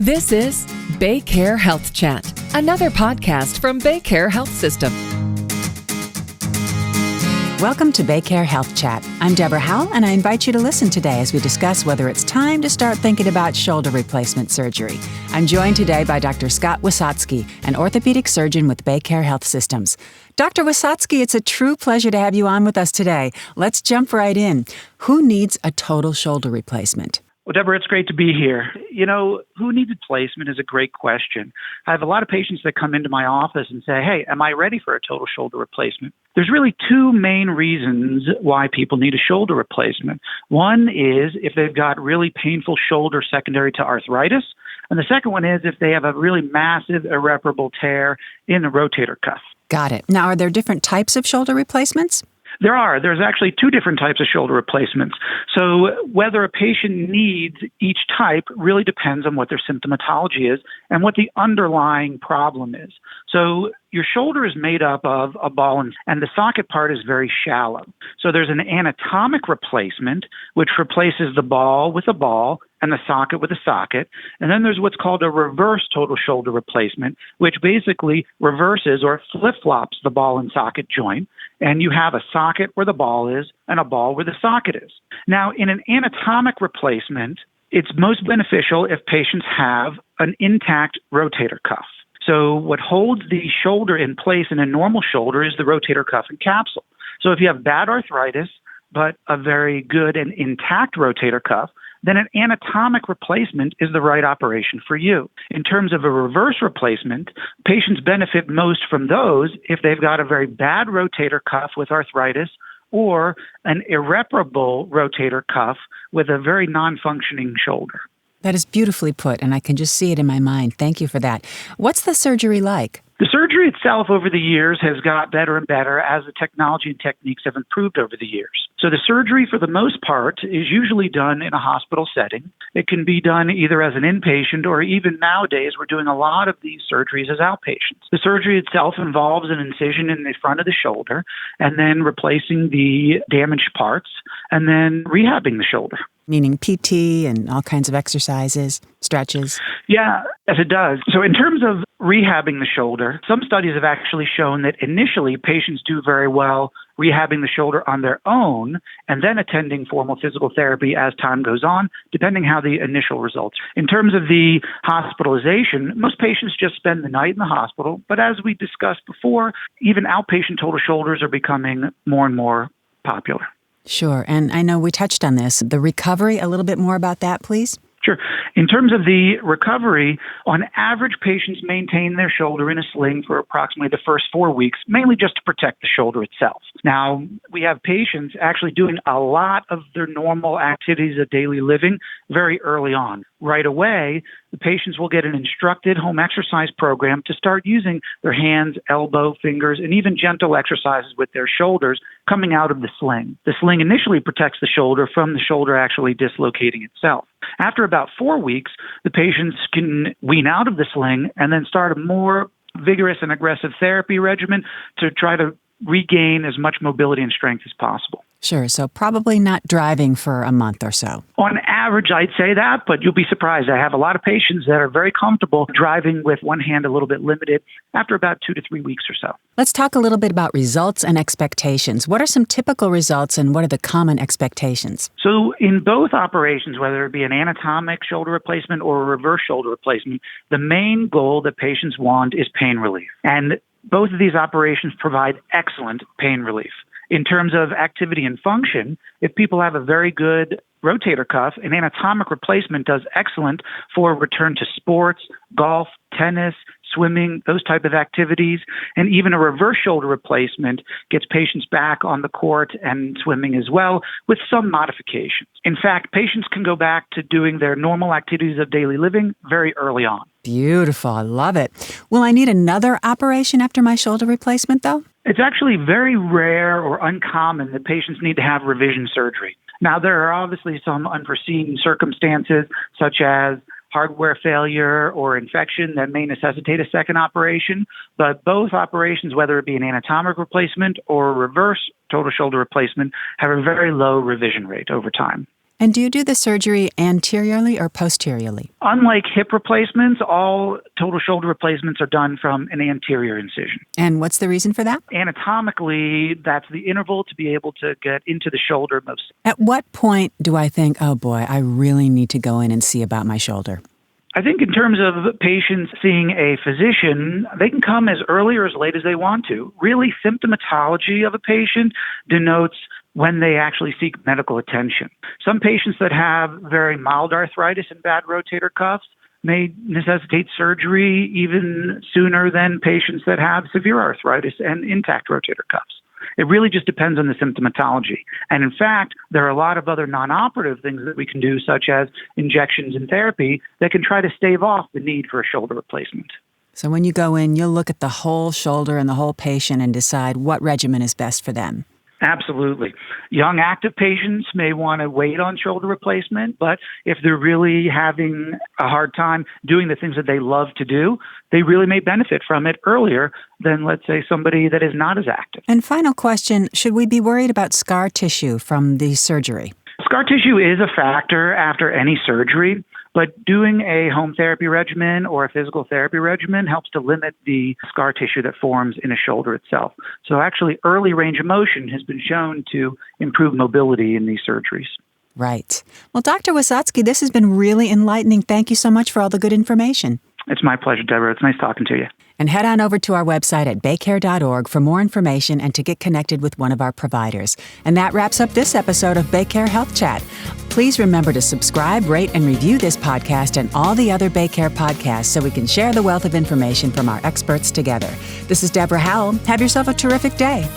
This is BayCare Health Chat, another podcast from BayCare Health System. Welcome to BayCare Health Chat. I'm Deborah Howell, and I invite you to listen today as we discuss whether it's time to start thinking about shoulder replacement surgery. I'm joined today by Dr. Scott Wisotsky, an orthopedic surgeon with BayCare Health Systems. Dr. Wisotsky, it's a true pleasure to have you on with us today. Let's jump right in. Who needs a total shoulder replacement? Well, Deborah, it's great to be here. You know, who needs replacement is a great question. I have a lot of patients that come into my office and say, hey, am I ready for a total shoulder replacement? There's really two main reasons why people need a shoulder replacement. One is if they've got really painful shoulder secondary to arthritis. And the second one is if they have a really massive irreparable tear in the rotator cuff. Got it. Now, are there different types of shoulder replacements? There are. There's actually two different types of shoulder replacements. So whether a patient needs each type really depends on what their symptomatology is and what the underlying problem is. So your shoulder is made up of a ball, and the socket part is very shallow. So there's an anatomic replacement, which replaces the ball with a ball and the socket with a socket. And then there's what's called a reverse total shoulder replacement, which basically reverses or flip-flops the ball and socket joint. And you have a socket where the ball is and a ball where the socket is. Now, in an anatomic replacement, it's most beneficial if patients have an intact rotator cuff. So what holds the shoulder in place in a normal shoulder is the rotator cuff and capsule. So if you have bad arthritis, but a very good and intact rotator cuff, then an anatomic replacement is the right operation for you. In terms of a reverse replacement, patients benefit most from those if they've got a very bad rotator cuff with arthritis or an irreparable rotator cuff with a very non-functioning shoulder. That is beautifully put, and I can just see it in my mind. Thank you for that. What's the surgery like? The surgery itself over the years has got better and better as the technology and techniques have improved over the years. So the surgery, for the most part, is usually done in a hospital setting. It can be done either as an inpatient or even nowadays, we're doing a lot of these surgeries as outpatients. The surgery itself involves an incision in the front of the shoulder and then replacing the damaged parts and then rehabbing the shoulder. Meaning PT and all kinds of exercises, stretches? Yeah, as it does. So in terms of rehabbing the shoulder, some studies have actually shown that initially patients do very well rehabbing the shoulder on their own and then attending formal physical therapy as time goes on, depending how the initial results. In terms of the hospitalization, most patients just spend the night in the hospital. But as we discussed before, even outpatient total shoulders are becoming more and more popular. Sure. And I know we touched on this. The recovery, a little bit more about that, please. Sure. In terms of the recovery, on average, patients maintain their shoulder in a sling for approximately the first 4 weeks, mainly just to protect the shoulder itself. Now, we have patients actually doing a lot of their normal activities of daily living very early on. Right away, the patients will get an instructed home exercise program to start using their hands, elbow, fingers, and even gentle exercises with their shoulders coming out of the sling. The sling initially protects the shoulder from the shoulder actually dislocating itself. After about 4 weeks, the patients can wean out of the sling and then start a more vigorous and aggressive therapy regimen to try to regain as much mobility and strength as possible. Sure. So probably not driving for a month or so. On average, I'd say that, but you'll be surprised. I have a lot of patients that are very comfortable driving with one hand a little bit limited after about 2 to 3 weeks or so. Let's talk a little bit about results and expectations. What are some typical results and what are the common expectations? So in both operations, whether it be an anatomic shoulder replacement or a reverse shoulder replacement, the main goal that patients want is pain relief. And both of these operations provide excellent pain relief. In terms of activity and function, if people have a very good rotator cuff, an anatomic replacement does excellent for return to sports, golf, tennis, swimming, those type of activities. And even a reverse shoulder replacement gets patients back on the court and swimming as well with some modifications. In fact, patients can go back to doing their normal activities of daily living very early on. Beautiful. I love it. Will I need another operation after my shoulder replacement, though? It's actually very rare or uncommon that patients need to have revision surgery. Now, there are obviously some unforeseen circumstances, such as hardware failure or infection that may necessitate a second operation, but both operations, whether it be an anatomic replacement or a reverse total shoulder replacement, have a very low revision rate over time. And do you do the surgery anteriorly or posteriorly? Unlike hip replacements, all total shoulder replacements are done from an anterior incision. And what's the reason for that? Anatomically, that's the interval to be able to get into the shoulder most. At what point do I think, oh boy, I really need to go in and see about my shoulder? I think in terms of patients seeing a physician, they can come as early or as late as they want to. Really, symptomatology of a patient denotes when they actually seek medical attention. Some patients that have very mild arthritis and bad rotator cuffs may necessitate surgery even sooner than patients that have severe arthritis and intact rotator cuffs. It really just depends on the symptomatology. And in fact, there are a lot of other non-operative things that we can do, such as injections and therapy, that can try to stave off the need for a shoulder replacement. So when you go in, you'll look at the whole shoulder and the whole patient and decide what regimen is best for them. Absolutely. Young active patients may want to wait on shoulder replacement, but if they're really having a hard time doing the things that they love to do, they really may benefit from it earlier than, let's say, somebody that is not as active. And final question, should we be worried about scar tissue from the surgery? Scar tissue is a factor after any surgery, but doing a home therapy regimen or a physical therapy regimen helps to limit the scar tissue that forms in a shoulder itself. So actually, early range of motion has been shown to improve mobility in these surgeries. Right. Well, Dr. Wisotzky, this has been really enlightening. Thank you so much for all the good information. It's my pleasure, Deborah. It's nice talking to you. And head on over to our website at baycare.org for more information and to get connected with one of our providers. And that wraps up this episode of BayCare Health Chat. Please remember to subscribe, rate, and review this podcast and all the other BayCare podcasts so we can share the wealth of information from our experts together. This is Deborah Howell. Have yourself a terrific day.